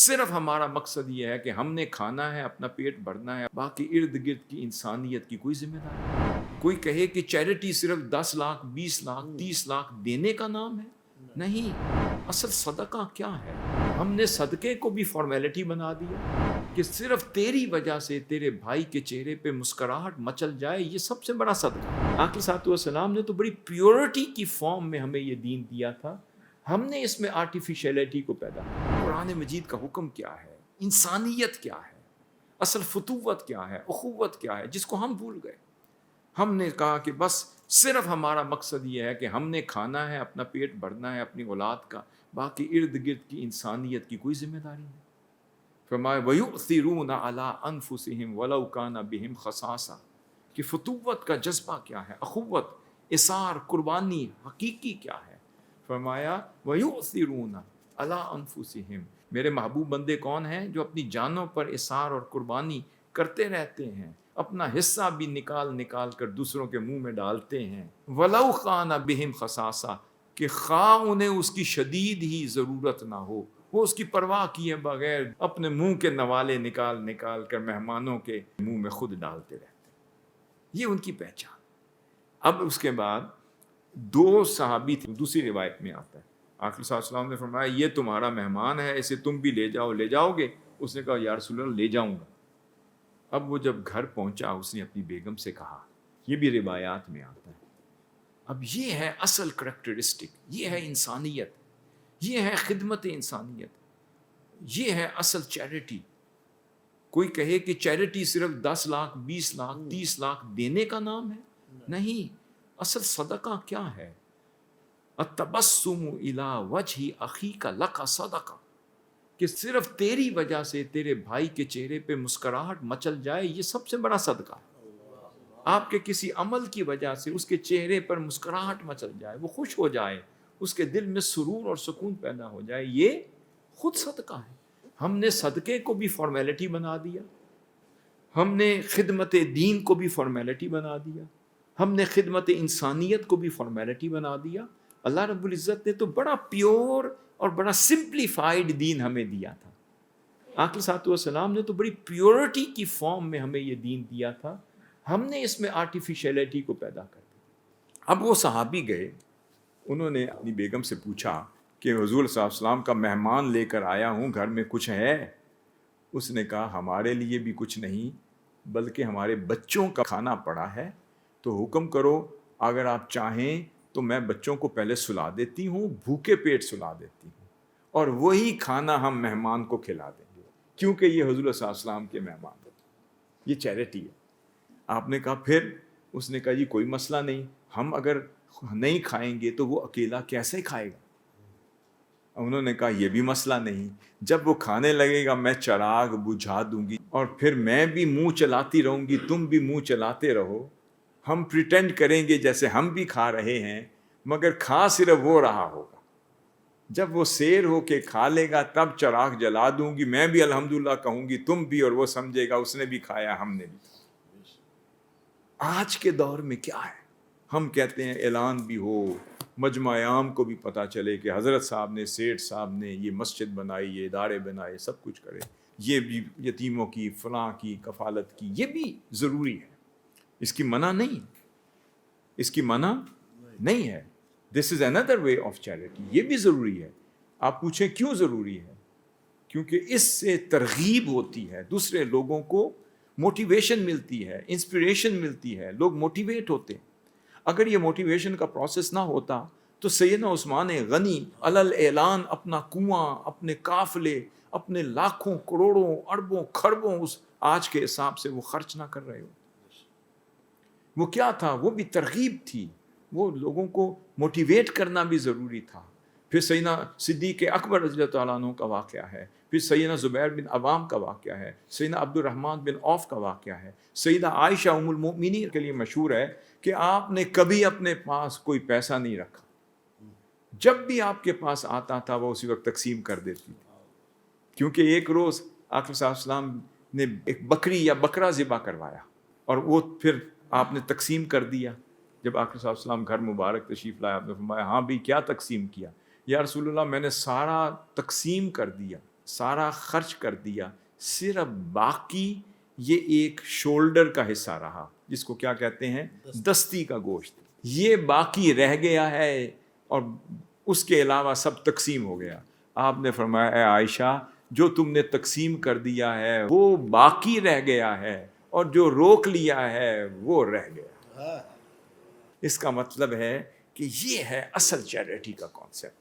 صرف ہمارا مقصد یہ ہے کہ ہم نے کھانا ہے، اپنا پیٹ بھرنا ہے، باقی ارد گرد کی انسانیت کی کوئی ذمہ داری نہیں۔ کوئی کہے کہ چیریٹی صرف 10 لاکھ 20 لاکھ 30 لاکھ دینے کا نام ہے، نہیں، اصل صدقہ کیا ہے؟ ہم نے صدقے کو بھی فارمیلٹی بنا دیا کہ صرف تیری وجہ سے تیرے بھائی کے چہرے پہ مسکراہٹ مچل جائے، یہ سب سے بڑا صدقہ۔ آقا صلی اللہ علیہ وسلم نے تو بڑی پیورٹی کی فارم میں ہمیں یہ دین دیا تھا، ہم نے اس میں آرٹیفیشیلٹی کو پیدا کیا۔ قرآن مجید کا حکم کیا ہے، انسانیت کیا ہے، اصل فتوت کیا ہے، اخوت کیا ہے، جس کو ہم بھول گئے۔ ہم نے کہا کہ بس صرف ہمارا مقصد یہ ہے کہ ہم نے کھانا ہے، اپنا پیٹ بھرنا ہے اپنی اولاد کا، باقی ارد گرد کی انسانیت کی کوئی ذمہ داری نہیں۔ فرمایا وَيُؤْثِرُونَ عَلَىٰ أَنفُسِهِمْ وَلَوْ كَانَ بِهِمْ خَصَاصَةٌ کہ فتوت کا جذبہ کیا ہے، اخوت، اثار، قربانی حقیقی کیا ہے۔ فرمایا وَيُؤْثِرُونَ عَلَىٰ أَنفُسِهِمْ، میرے محبوب بندے کون ہیں؟ جو اپنی جانوں پر اثار اور قربانی کرتے رہتے ہیں، اپنا حصہ بھی نکال نکال کر دوسروں کے منہ میں ڈالتے ہیں۔ وَلَوْ كَانَ بِهِمْ خَصَاصَةٌ کہ خواہ انہیں اس کی شدید ہی ضرورت نہ ہو، وہ اس کی پرواہ کیے بغیر اپنے منہ کے نوالے نکال نکال کر مہمانوں کے منہ میں خود ڈالتے رہتے ہیں۔ یہ ان کی پہچان۔ اب اس کے بعد دو صحابی تھے، دوسری روایت میں آتا ہے، آقا صلی اللہ علیہ وسلم نے فرمایا یہ تمہارا مہمان ہے، اسے تم بھی لے جاؤ، لے جاؤ گے؟ اس نے کہا یا رسول اللہ لے جاؤں گا۔ اب وہ جب گھر پہنچا اس نے اپنی بیگم سے کہا، یہ بھی روایات میں آتا ہے۔ اب یہ ہے اصل کریکٹرسٹک، یہ ہے انسانیت، یہ ہے خدمت انسانیت، یہ ہے اصل چیریٹی۔ کوئی کہے کہ چیریٹی صرف 10 لاکھ 20 لاکھ 30 لاکھ دینے کا نام ہے، نہیں، اصل صدقہ کیا ہے؟ التبسم الی وجہ اخیک لک صدقہ کہ صرف تیری وجہ سے تیرے بھائی کے چہرے پہ مسکراہٹ مچل جائے، یہ سب سے بڑا صدقہ ہے۔ آپ کے کسی عمل کی وجہ سے اس کے چہرے پر مسکراہٹ مچل جائے، وہ خوش ہو جائے، اس کے دل میں سرور اور سکون پیدا ہو جائے، یہ خود صدقہ ہے۔ ہم نے صدقے کو بھی فارمیلٹی بنا دیا، ہم نے خدمت دین کو بھی فارمیلٹی بنا دیا، ہم نے خدمت انسانیت کو بھی فارمیلٹی بنا دیا۔ اللہ رب العزت نے تو بڑا پیور اور بڑا سمپلیفائڈ دین ہمیں دیا تھا۔ آقا صلی اللہ علیہ وسلم نے تو بڑی پیورٹی کی فارم میں ہمیں یہ دین دیا تھا، ہم نے اس میں آرٹیفیشیلٹی کو پیدا کر دیا۔ اب وہ صحابی گئے، انہوں نے اپنی بیگم سے پوچھا کہ حضور صلی اللہ علیہ وسلم کا مہمان لے کر آیا ہوں، گھر میں کچھ ہے؟ اس نے کہا ہمارے لیے بھی کچھ نہیں، بلکہ ہمارے بچوں کا کھانا پڑا ہے، تو حکم کرو، اگر آپ چاہیں تو میں بچوں کو پہلے سلا دیتی ہوں، بھوکے پیٹ سلا دیتی ہوں، اور وہی کھانا ہم مہمان کو کھلا دیں گے، کیونکہ یہ حضور صلی اللہ علیہ وسلم کے مہمان ہیں۔ یہ چیریٹی ہے۔ آپ نے کہا پھر؟ اس نے کہا جی کوئی مسئلہ نہیں، ہم اگر نہیں کھائیں گے تو وہ اکیلا کیسے کھائے گا؟ انہوں نے کہا یہ بھی مسئلہ نہیں، جب وہ کھانے لگے گا میں چراغ بجھا دوں گی، اور پھر میں بھی منہ چلاتی رہوں گی، تم بھی منہ چلاتے رہو، ہم پریٹینڈ کریں گے جیسے ہم بھی کھا رہے ہیں، مگر کھا صرف وہ رہا ہوگا۔ جب وہ سیر ہو کے کھا لے گا تب چراغ جلا دوں گی، میں بھی الحمدللہ کہوں گی، تم بھی، اور وہ سمجھے گا اس نے بھی کھایا، ہم نے بھی کھایا۔ آج کے دور میں کیا ہے؟ ہم کہتے ہیں اعلان بھی ہو، مجمع عام کو بھی پتہ چلے کہ حضرت صاحب نے، سیٹھ صاحب نے یہ مسجد بنائی، یہ ادارے بنائے، سب کچھ کرے، یہ بھی یتیموں کی فلاں کی کفالت کی، یہ بھی ضروری ہے، اس کی منع نہیں، اس کی منع نہیں ہے۔ دس از اندر وے آف چیریٹی، یہ بھی ضروری ہے۔ آپ پوچھیں کیوں ضروری ہے؟ کیونکہ اس سے ترغیب ہوتی ہے، دوسرے لوگوں کو موٹیویشن ملتی ہے، انسپریشن ملتی ہے، لوگ موٹیویٹ ہوتے ہیں۔ اگر یہ موٹیویشن کا پروسیس نہ ہوتا تو سیدنا عثمان غنی علل اعلان اپنا کنواں، اپنے قافلے، اپنے لاکھوں کروڑوں اربوں خربوں اس آج کے حساب سے وہ خرچ نہ کر رہے ہو۔ وہ کیا تھا؟ وہ بھی ترغیب تھی، وہ لوگوں کو موٹیویٹ کرنا بھی ضروری تھا۔ پھر سیدنا صدیق اکبر رضی اللہ تعالیٰ عنہ کا واقعہ ہے، پھر سیدنا زبیر بن عوام کا واقعہ ہے، سیدنا عبد الرحمن بن عوف کا واقعہ ہے، سیدہ عائشہ ام المؤمنین کے لیے مشہور ہے کہ آپ نے کبھی اپنے پاس کوئی پیسہ نہیں رکھا، جب بھی آپ کے پاس آتا تھا وہ اسی وقت تقسیم کر دیتی تھی۔ کیونکہ ایک روز آقا صلی اللہ علیہ وسلم نے ایک بکری یا بکرا ذبح کروایا اور وہ پھر آپ نے تقسیم کر دیا۔ جب آقا صلی اللہ علیہ وسلم گھر مبارک تشریف لائے، آپ نے فرمایا ہاں بھی کیا تقسیم کیا؟ یا رسول اللہ میں نے سارا تقسیم کر دیا، سارا خرچ کر دیا، صرف باقی یہ ایک شولڈر کا حصہ رہا، جس کو کیا کہتے ہیں، دستی کا گوشت، یہ باقی رہ گیا ہے، اور اس کے علاوہ سب تقسیم ہو گیا۔ آپ نے فرمایا اے عائشہ، جو تم نے تقسیم کر دیا ہے وہ باقی رہ گیا ہے، اور جو روک لیا ہے وہ رہ گیا۔ اس کا مطلب ہے کہ یہ ہے اصل چیریٹی کا کانسیپٹ۔